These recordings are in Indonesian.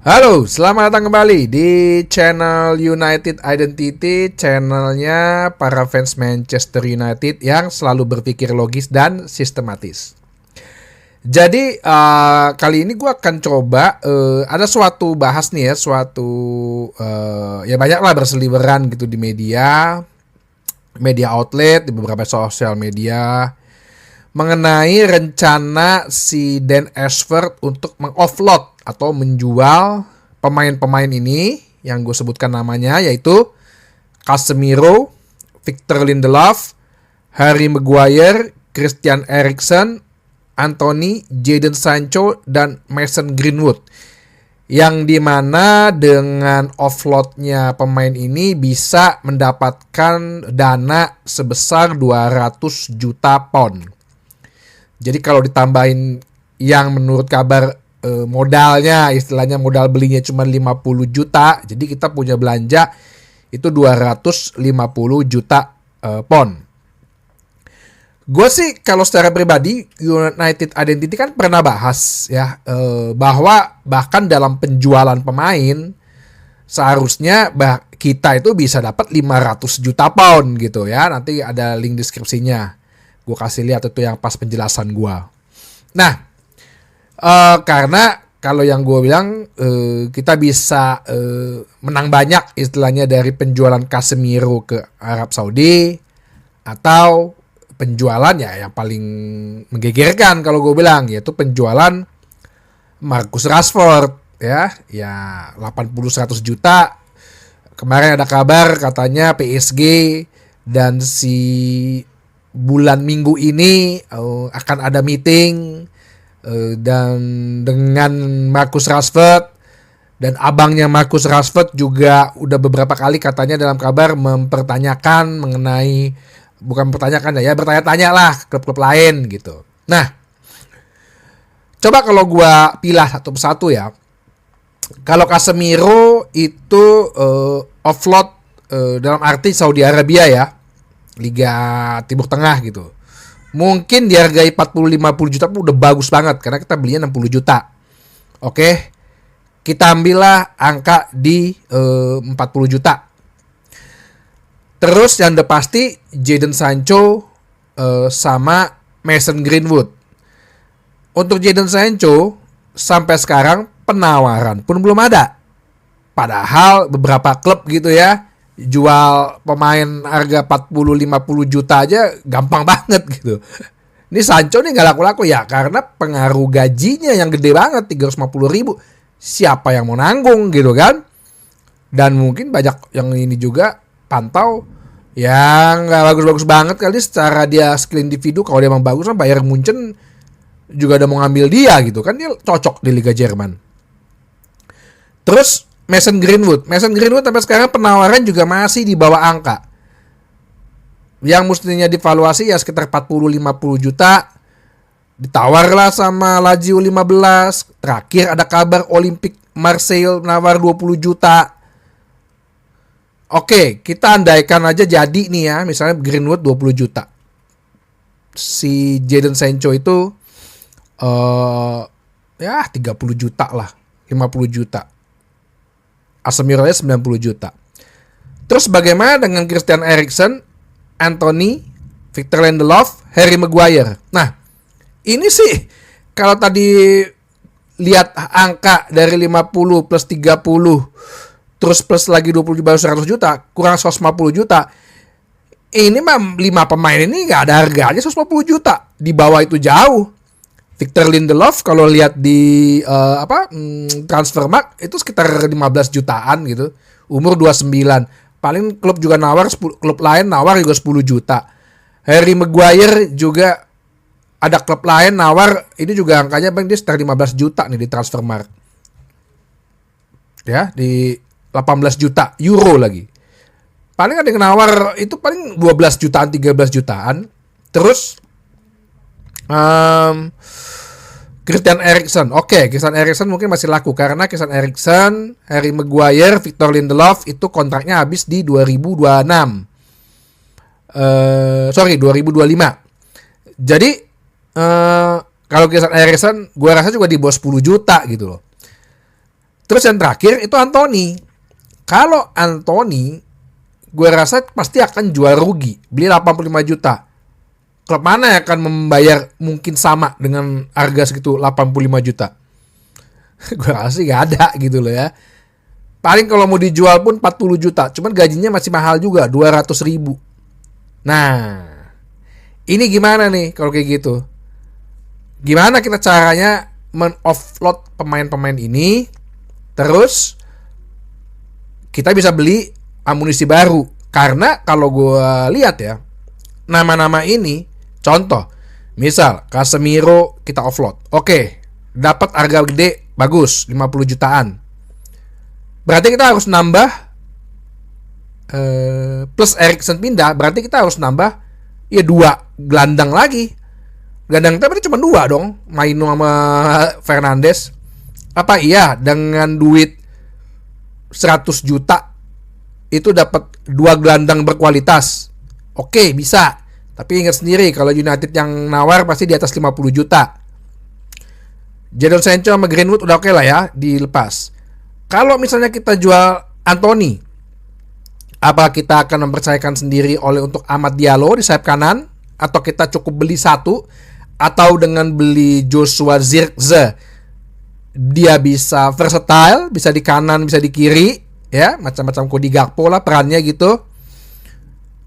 Halo, selamat datang kembali di channel United Identity, channelnya para fans Manchester United yang selalu berpikir logis dan sistematis. Jadi kali ini gue akan coba ada suatu bahas nih ya, ya banyak lah berseliweran gitu di media outlet, di beberapa sosial media mengenai rencana si Dan Ashworth untuk mengoffload atau menjual pemain-pemain ini yang gue sebutkan namanya, yaitu Casemiro, Victor Lindelof, Harry Maguire, Christian Eriksen, Anthony, Jadon Sancho, dan Mason Greenwood. Yang dimana dengan offloadnya pemain ini bisa mendapatkan dana sebesar 200 juta pound. Jadi kalau ditambahin yang menurut kabar modalnya, istilahnya modal belinya cuma 50 juta, jadi kita punya belanja itu 250 juta pound. Gue sih kalau secara pribadi United Identity kan pernah bahas ya, bahwa bahkan dalam penjualan pemain seharusnya kita itu bisa dapat 500 juta pound gitu ya. Nanti ada link deskripsinya, gue kasih lihat itu yang pas penjelasan gue. Nah, karena kalau yang gue bilang kita bisa menang banyak istilahnya dari penjualan Casemiro ke Arab Saudi, atau penjualan ya yang paling menggegerkan kalau gue bilang yaitu penjualan Marcus Rashford ya 80-100 juta. Kemarin ada kabar katanya PSG dan si bulan minggu ini akan ada meeting dan dengan Marcus Rashford, dan abangnya Marcus Rashford juga udah beberapa kali katanya dalam kabar mempertanyakan mengenai, bukan mempertanyakan ya, bertanya-tanya lah klub-klub lain gitu. Nah, coba kalau gua pilah satu persatu ya. Kalau Casemiro itu offload dalam arti Saudi Arabia ya, Liga Timur Tengah gitu. Mungkin dihargai 40-50 juta pun udah bagus banget karena kita belinya 60 juta. Oke. Kita ambillah angka di 40 juta. Terus yang udah pasti Jadon Sancho sama Mason Greenwood. Untuk Jadon Sancho sampai sekarang penawaran pun belum ada. Padahal beberapa klub gitu ya, jual pemain harga 40-50 juta aja gampang banget gitu. Ini Sancho nih gak laku-laku ya karena pengaruh gajinya yang gede banget, 350 ribu. Siapa yang mau nanggung gitu kan? Dan mungkin banyak yang ini juga pantau yang gak bagus-bagus banget kali secara dia skill individu. Kalau dia emang bagus kan Bayern Munchen juga udah mau ngambil dia gitu kan, dia cocok di Liga Jerman. Terus Mason Greenwood sampai sekarang penawaran juga masih di bawah angka. Yang mestinya divaluasi ya sekitar 40-50 juta. Ditawarlah sama Lazio 15. Terakhir ada kabar Olympique Marseille nawar 20 juta. Oke, kita andaikan aja jadi nih ya, misalnya Greenwood 20 juta. Si Jadon Sancho itu ya 30 juta lah, 50 juta. Casemiro 90 juta. Terus bagaimana dengan Christian Eriksen, Anthony, Victor Lindelof, Harry Maguire? Nah, ini sih kalau tadi lihat angka dari 50 plus 30 terus plus lagi 20 baru 100 juta, kurang 150 juta. Ini mah 5 pemain ini enggak ada harganya 150 juta. Di bawah itu jauh. Victor Lindelof kalau lihat di Transfermarkt itu sekitar 15 jutaan gitu. Umur 29. Paling klub juga nawar, klub lain nawar juga 10 juta. Harry Maguire juga ada klub lain nawar, ini juga angkanya bang dia sekitar 15 juta nih di Transfermarkt. Ya, di 18 juta euro lagi. Paling ada yang nawar itu paling 12 jutaan, 13 jutaan. Terus Christian Eriksen. Oke, Christian Eriksen mungkin masih laku karena Christian Eriksen, Harry Maguire, Victor Lindelof itu kontraknya habis di 2026. 2025. Jadi kalau Christian Eriksen gue rasa juga di bawah 10 juta gitu loh. Terus yang terakhir itu Anthony. Kalau Anthony, gue rasa pasti akan jual rugi, beli 85 juta. Klub mana yang akan membayar mungkin sama dengan harga segitu 85 juta? Gue rasa sih gak ada gitu loh ya. Paling kalau mau dijual pun 40 juta. Cuman gajinya masih mahal juga, 200 ribu. Nah, ini gimana nih kalau kayak gitu? Gimana kita caranya men-offload pemain-pemain ini, terus kita bisa beli amunisi baru? Karena kalau gue lihat ya, nama-nama ini, contoh, misal Casemiro kita offload. Oke, dapat harga gede, bagus, 50 jutaan. Berarti kita harus nambah, plus Eriksen pindah, berarti kita harus nambah ya 2 gelandang lagi. Gelandang kita berarti cuma 2 dong, Maino sama Fernandes. Apa iya dengan duit 100 juta itu dapat 2 gelandang berkualitas? Oke, bisa. Tapi ingat sendiri kalau United yang nawar pasti di atas 50 juta. Jadon Sancho sama Greenwood udah oke lah ya dilepas. Kalau misalnya kita jual Anthony, apa kita akan mempercayakan sendiri oleh untuk Amad Diallo di sayap kanan, atau kita cukup beli 1, atau dengan beli Joshua Zirkzee dia bisa versatile, bisa di kanan, bisa di kiri, ya macam-macam Cody Gakpo lah perannya gitu.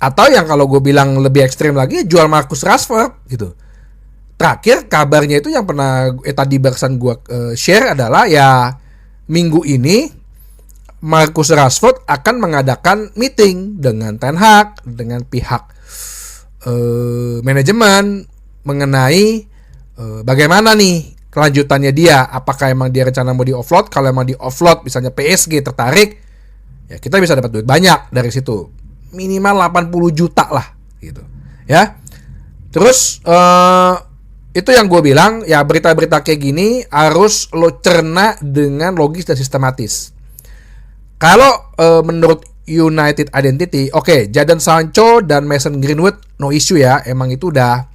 Atau yang kalau gue bilang lebih ekstrim lagi, jual Marcus Rashford gitu. Terakhir kabarnya itu yang pernah tadi barusan gue share adalah ya minggu ini Marcus Rashford akan mengadakan meeting dengan Ten Hag, dengan pihak manajemen mengenai bagaimana nih kelanjutannya dia. Apakah emang dia rencana mau di offload? Kalau emang di offload misalnya PSG tertarik, ya kita bisa dapat duit banyak dari situ. Minimal 80 juta lah gitu. Ya. Terus itu yang gue bilang, ya berita-berita kayak gini harus lo cerna dengan logis dan sistematis. Kalau menurut United Identity, oke, Jadon Sancho dan Mason Greenwood no issue ya, emang itu udah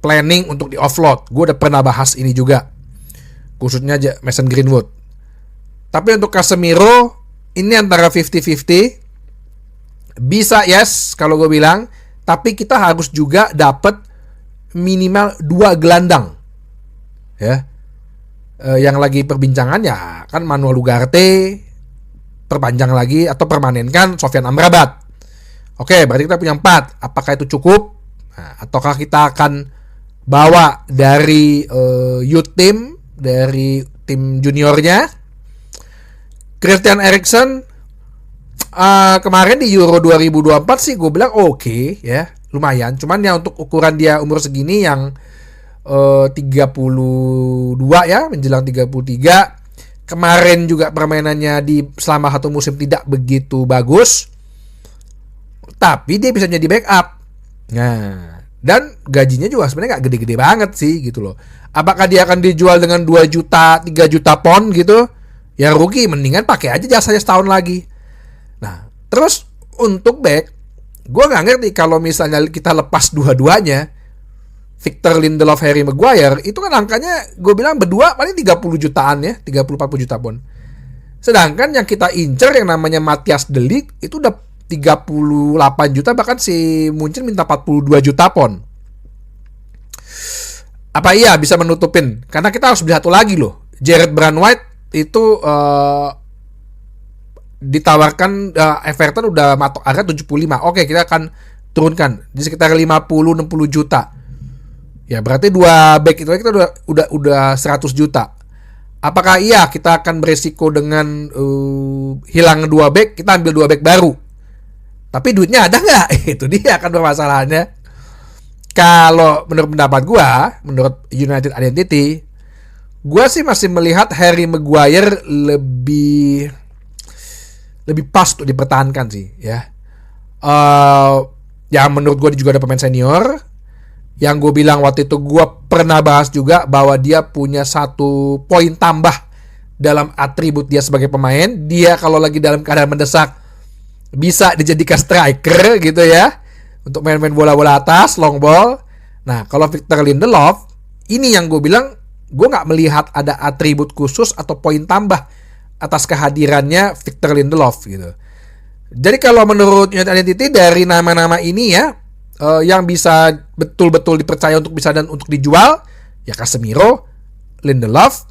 planning untuk di offload. Gue udah pernah bahas ini juga, khususnya Mason Greenwood. Tapi untuk Casemiro ini antara 50-50. Bisa yes kalau gue bilang, tapi kita harus juga dapat minimal 2 gelandang. Ya. Yang lagi perbincangan ya kan Manuel Ugarte, perpanjang lagi atau permanenkan Sofyan Amrabat. Oke, berarti kita punya 4. Apakah itu cukup? Nah, ataukah kita akan bawa dari youth team, dari tim juniornya? Christian Eriksen kemarin di Euro 2024 sih gue bilang oke, ya, lumayan. Cuman ya untuk ukuran dia umur segini yang 32 ya, menjelang 33. Kemarin juga permainannya selama 1 musim tidak begitu bagus. Tapi dia bisa jadi backup. Nah, dan gajinya juga sebenarnya gak gede-gede banget sih gitu loh. Apakah dia akan dijual dengan 2 juta, 3 juta pound gitu? Ya rugi, mendingan pakai aja jasanya setahun lagi. Nah, terus untuk back, gue gak ngerti kalau misalnya kita lepas dua-duanya, Victor Lindelof, Harry Maguire, itu kan angkanya gue bilang berdua paling 30 jutaan ya, 30-40 juta pun. Sedangkan yang kita incer yang namanya Matthias De Ligt itu udah 38 juta, bahkan si Munchen minta 42 juta pon. Apa iya bisa menutupin? Karena kita harus beli satu lagi loh. Jared Brandwhite itu ditawarkan Everton udah matok harga 75. Oke, kita akan turunkan di sekitar 50-60 juta. Ya berarti 2 back itu kita udah 100 juta. Apakah iya kita akan beresiko dengan hilang 2 back, kita ambil 2 back baru? Tapi duitnya ada nggak? Itu dia akan bermasalahnya. Kalau menurut pendapat gue, menurut United Identity, gue sih masih melihat Harry Maguire lebih pas untuk dipertahankan sih ya. Ya menurut gue juga ada pemain senior. Yang gue bilang waktu itu gue pernah bahas juga bahwa dia punya 1 poin tambah dalam atribut dia sebagai pemain. Dia kalau lagi dalam keadaan mendesak bisa dijadikan striker gitu ya, untuk main-main bola-bola atas, long ball. Nah kalau Victor Lindelof ini yang gue bilang gue nggak melihat ada atribut khusus atau poin tambah atas kehadirannya Victor Lindelof gitu. Jadi kalau menurut United Identity dari nama-nama ini ya, yang bisa betul-betul dipercaya untuk bisa dan untuk dijual, ya Casemiro, Lindelof,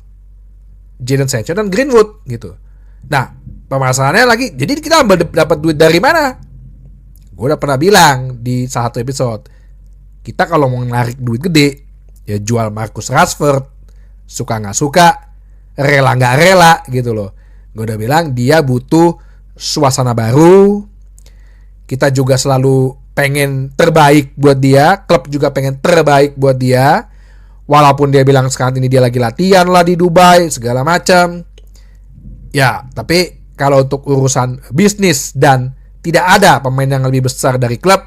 Jadon Sancho dan Greenwood gitu. Nah, permasalahannya lagi, jadi kita dapat duit dari mana? Gue udah pernah bilang di salah satu episode, kita kalau mau narik duit gede, ya jual Marcus Rashford, suka nggak suka, rela nggak rela gitu loh. Gue udah bilang dia butuh suasana baru. Kita juga selalu pengen terbaik buat dia, klub juga pengen terbaik buat dia. Walaupun dia bilang sekarang ini dia lagi latihan lah di Dubai segala macam. Ya, tapi kalau untuk urusan bisnis dan tidak ada pemain yang lebih besar dari klub,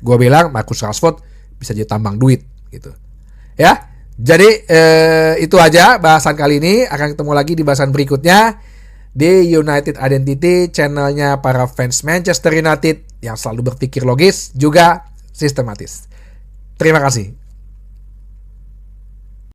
gue bilang Marcus Rashford bisa jadi tambang duit gitu. Ya, jadi itu aja bahasan kali ini. Akan ketemu lagi di bahasan berikutnya di United Identity, channelnya para fans Manchester United yang selalu berpikir logis juga sistematis. Terima kasih.